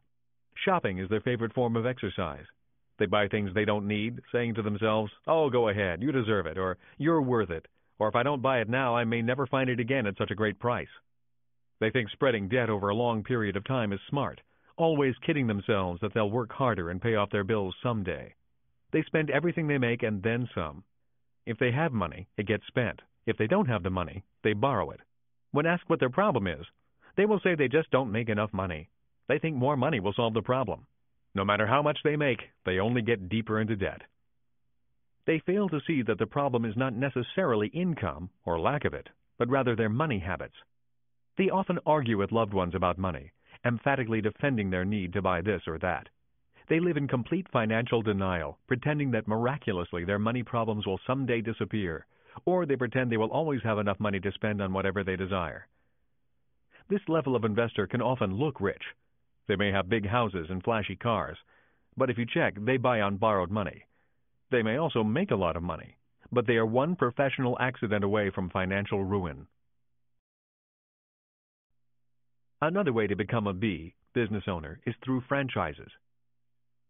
Shopping is their favorite form of exercise. They buy things they don't need, saying to themselves, "Oh, go ahead, you deserve it," or "You're worth it," or "If I don't buy it now, I may never find it again at such a great price." They think spreading debt over a long period of time is smart, always kidding themselves that they'll work harder and pay off their bills someday. They spend everything they make and then some. If they have money, it gets spent. If they don't have the money, they borrow it. When asked what their problem is, they will say they just don't make enough money. They think more money will solve the problem. No matter how much they make, they only get deeper into debt. They fail to see that the problem is not necessarily income or lack of it, but rather their money habits. They often argue with loved ones about money, emphatically defending their need to buy this or that. They live in complete financial denial, pretending that miraculously their money problems will someday disappear, or they pretend they will always have enough money to spend on whatever they desire. This level of investor can often look rich. They may have big houses and flashy cars, but if you check, they buy on borrowed money. They may also make a lot of money, but they are one professional accident away from financial ruin. Another way to become a B, business owner, is through franchises.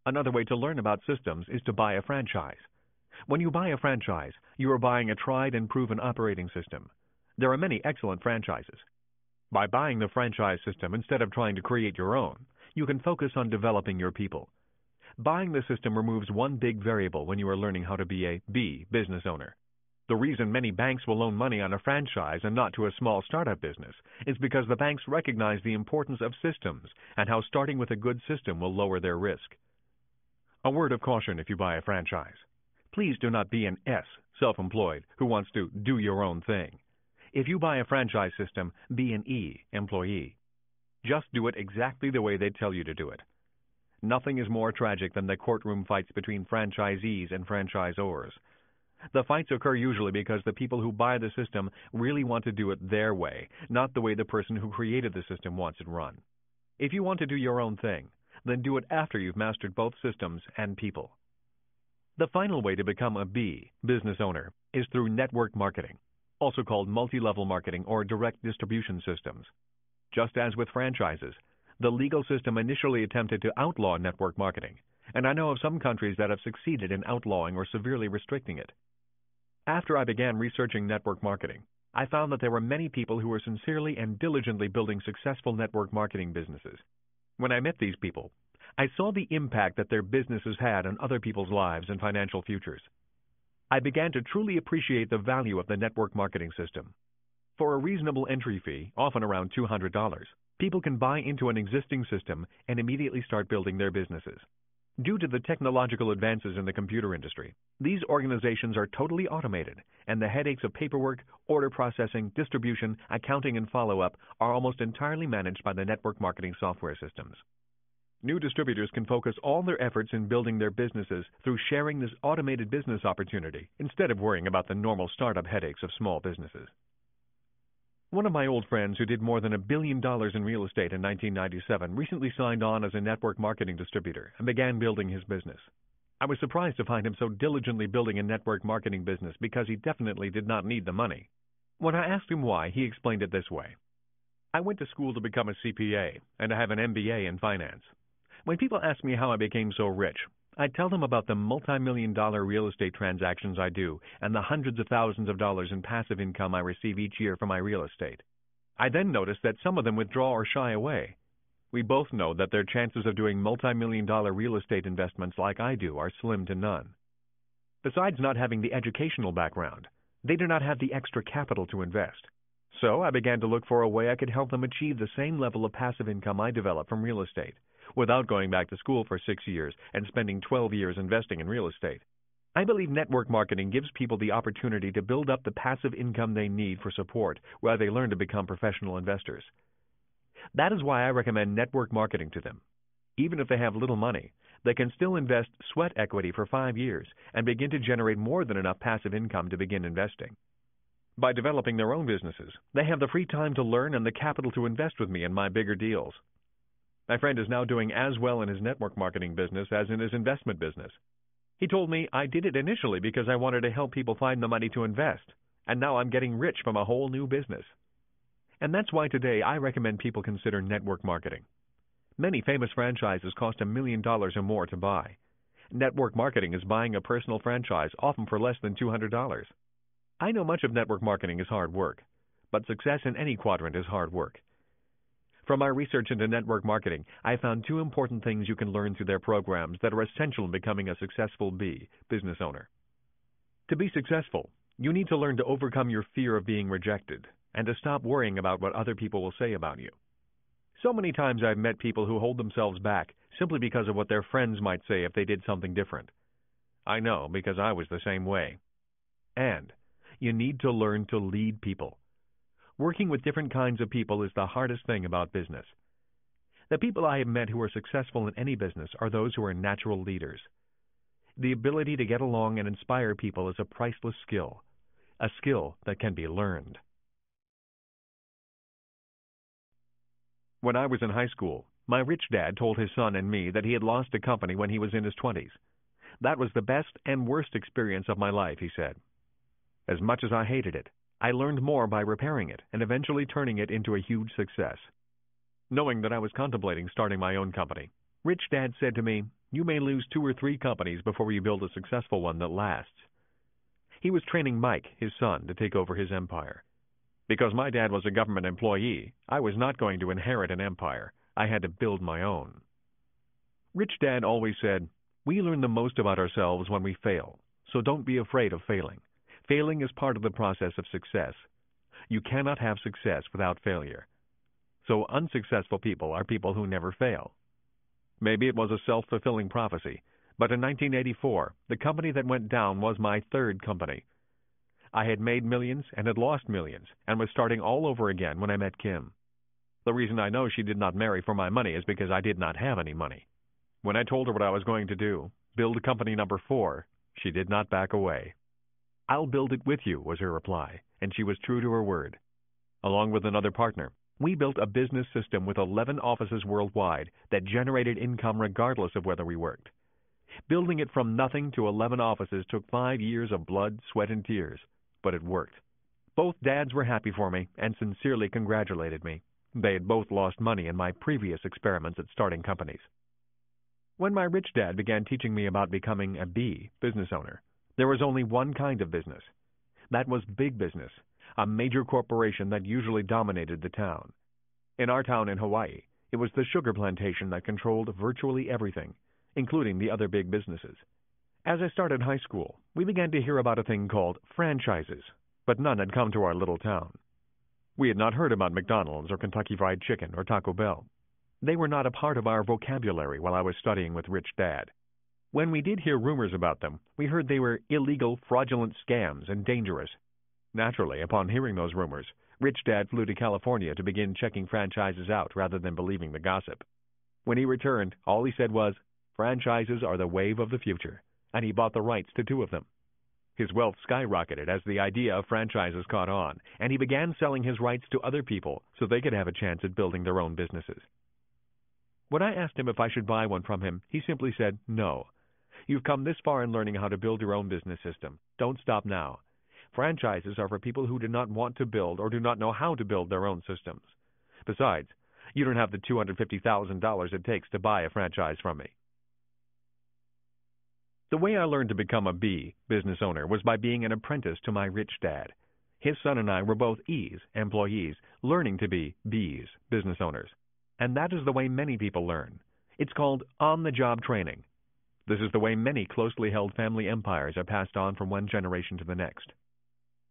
Another way to learn about systems is to buy a franchise. When you buy a franchise, you are buying a tried and proven operating system. There are many excellent franchises. By buying the franchise system instead of trying to create your own, you can focus on developing your people. Buying the system removes one big variable when you are learning how to be a B, business owner. The reason many banks will loan money on a franchise and not to a small startup business is because the banks recognize the importance of systems and how starting with a good system will lower their risk. A word of caution if you buy a franchise. Please do not be an S, self-employed, who wants to do your own thing. If you buy a franchise system, be an E, employee. Just do it exactly the way they tell you to do it. Nothing is more tragic than the courtroom fights between franchisees and franchisors. The fights occur usually because the people who buy the system really want to do it their way, not the way the person who created the system wants it run. If you want to do your own thing, then do it after you've mastered both systems and people. The final way to become a B, business owner, is through network marketing, also called multi-level marketing or direct distribution systems. Just as with franchises, the legal system initially attempted to outlaw network marketing, and I know of some countries that have succeeded in outlawing or severely restricting it. After I began researching network marketing, I found that there were many people who were sincerely and diligently building successful network marketing businesses. When I met these people, I saw the impact that their businesses had on other people's lives and financial futures. I began to truly appreciate the value of the network marketing system. For a reasonable entry fee, often around $200, people can buy into an existing system and immediately start building their businesses. Due to the technological advances in the computer industry, these organizations are totally automated, and the headaches of paperwork, order processing, distribution, accounting, and follow-up are almost entirely managed by the network marketing software systems. New distributors can focus all their efforts in building their businesses through sharing this automated business opportunity instead of worrying about the normal startup headaches of small businesses. One of my old friends who did more than $1 billion in real estate in 1997 recently signed on as a network marketing distributor and began building his business. I was surprised to find him so diligently building a network marketing business because he definitely did not need the money. When I asked him why, he explained it this way. I went to school to become a CPA, and I have an MBA in finance. When people ask me how I became so rich, I tell them about the multi-million-dollar real estate transactions I do and the hundreds of thousands of dollars in passive income I receive each year from my real estate. I then notice that some of them withdraw or shy away. We both know that their chances of doing multi-million-dollar real estate investments like I do are slim to none. Besides not having the educational background, they do not have the extra capital to invest. So I began to look for a way I could help them achieve the same level of passive income I developed from real estate, without going back to school for 6 years and spending 12 years investing in real estate. I believe network marketing gives people the opportunity to build up the passive income they need for support while they learn to become professional investors. That is why I recommend network marketing to them. Even if they have little money, they can still invest sweat equity for 5 years and begin to generate more than enough passive income to begin investing. By developing their own businesses, they have the free time to learn and the capital to invest with me in my bigger deals. My friend is now doing as well in his network marketing business as in his investment business. He told me, I did it initially because I wanted to help people find the money to invest, and now I'm getting rich from a whole new business. And that's why today I recommend people consider network marketing. Many famous franchises cost $1 million or more to buy. Network marketing is buying a personal franchise, often for less than $200. I know much of network marketing is hard work, but success in any quadrant is hard work. From my research into network marketing, I found 2 important things you can learn through their programs that are essential in becoming a successful B, business owner. To be successful, you need to learn to overcome your fear of being rejected and to stop worrying about what other people will say about you. So many times I've met people who hold themselves back simply because of what their friends might say if they did something different. I know because I was the same way. And you need to learn to lead people. Working with different kinds of people is the hardest thing about business. The people I have met who are successful in any business are those who are natural leaders. The ability to get along and inspire people is a priceless skill, a skill that can be learned. When I was in high school, my rich dad told his son and me that he had lost a company when he was in his 20s. That was the best and worst experience of my life, he said. As much as I hated it, I learned more by repairing it and eventually turning it into a huge success. Knowing that I was contemplating starting my own company, Rich Dad said to me, "You may lose 2 or 3 companies before you build a successful one that lasts." He was training Mike, his son, to take over his empire. Because my dad was a government employee, I was not going to inherit an empire. I had to build my own. Rich Dad always said, "We learn the most about ourselves when we fail, so don't be afraid of failing. Failing is part of the process of success. You cannot have success without failure." So unsuccessful people are people who never fail. Maybe it was a self-fulfilling prophecy, but in 1984, the company that went down was my 3rd company. I had made millions and had lost millions and was starting all over again when I met Kim. The reason I know she did not marry for my money is because I did not have any money. When I told her what I was going to do, build company number 4, she did not back away. "I'll build it with you," was her reply, and she was true to her word. Along with another partner, we built a business system with 11 offices worldwide that generated income regardless of whether we worked. Building it from nothing to 11 offices took 5 years of blood, sweat, and tears, but it worked. Both dads were happy for me and sincerely congratulated me. They had both lost money in my previous experiments at starting companies. When my rich dad began teaching me about becoming a B, business owner, there was only one kind of business. That was big business, a major corporation that usually dominated the town. In our town in Hawaii, it was the sugar plantation that controlled virtually everything, including the other big businesses. As I started high school, we began to hear about a thing called franchises, but none had come to our little town. We had not heard about McDonald's or Kentucky Fried Chicken or Taco Bell. They were not a part of our vocabulary while I was studying with Rich Dad. When we did hear rumors about them, we heard they were illegal, fraudulent scams and dangerous. Naturally, upon hearing those rumors, Rich Dad flew to California to begin checking franchises out rather than believing the gossip. When he returned, all he said was, "Franchises are the wave of the future," and he bought the rights to 2 of them. His wealth skyrocketed as the idea of franchises caught on, and he began selling his rights to other people so they could have a chance at building their own businesses. When I asked him if I should buy one from him, he simply said, "No. You've come this far in learning how to build your own business system. Don't stop now. Franchises are for people who do not want to build or do not know how to build their own systems. Besides, you don't have the $250,000 it takes to buy a franchise from me." The way I learned to become a B, business owner, was by being an apprentice to my rich dad. His son and I were both E's, employees, learning to be B's, business owners. And that is the way many people learn. It's called on-the-job training. This is the way many closely held family empires are passed on from one generation to the next.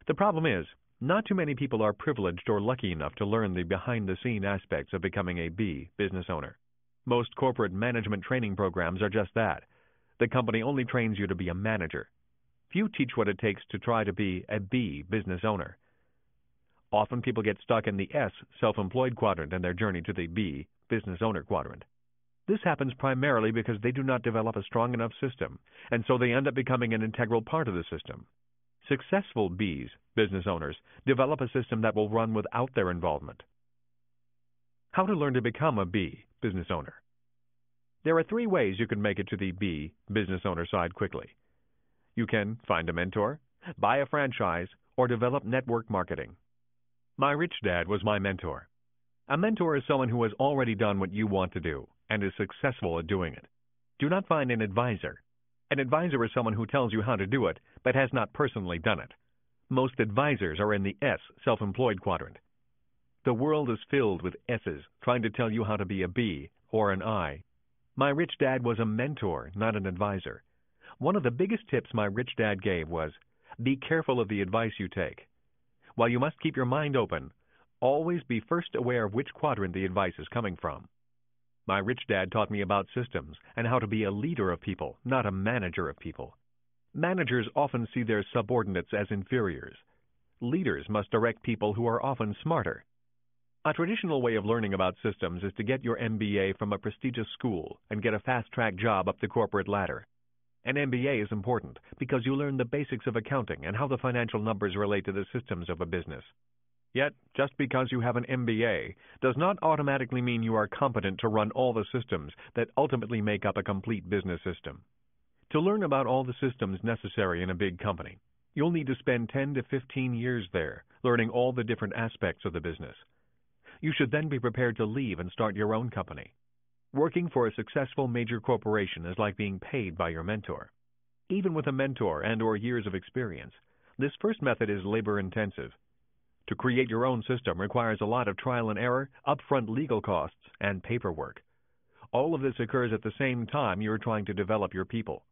The problem is, not too many people are privileged or lucky enough to learn the behind-the-scene aspects of becoming a B, business owner. Most corporate management training programs are just that. The company only trains you to be a manager. Few teach what it takes to try to be a B, business owner. Often people get stuck in the S, self-employed quadrant in their journey to the B, business owner quadrant. This happens primarily because they do not develop a strong enough system, and so they end up becoming an integral part of the system. Successful Bs, business owners, develop a system that will run without their involvement. How to learn to become a B, business owner. There are 3 ways you can make it to the B, business owner side quickly. You can find a mentor, buy a franchise, or develop network marketing. My rich dad was my mentor. A mentor is someone who has already done what you want to do and is successful at doing it. Do not find an advisor. An advisor is someone who tells you how to do it, but has not personally done it. Most advisors are in the S, self-employed quadrant. The world is filled with S's trying to tell you how to be a B or an I. My rich dad was a mentor, not an advisor. One of the biggest tips my rich dad gave was, be careful of the advice you take. While you must keep your mind open, always be first aware of which quadrant the advice is coming from. My rich dad taught me about systems and how to be a leader of people, not a manager of people. Managers often see their subordinates as inferiors. Leaders must direct people who are often smarter. A traditional way of learning about systems is to get your MBA from a prestigious school and get a fast-track job up the corporate ladder. An MBA is important because you learn the basics of accounting and how the financial numbers relate to the systems of a business. Yet, just because you have an MBA does not automatically mean you are competent to run all the systems that ultimately make up a complete business system. To learn about all the systems necessary in a big company, you'll need to spend 10 to 15 years there, learning all the different aspects of the business. You should then be prepared to leave and start your own company. Working for a successful major corporation is like being paid by your mentor. Even with a mentor and/or years of experience, this first method is labor-intensive. To create your own system requires a lot of trial and error, upfront legal costs, and paperwork. All of this occurs at the same time you are trying to develop your people.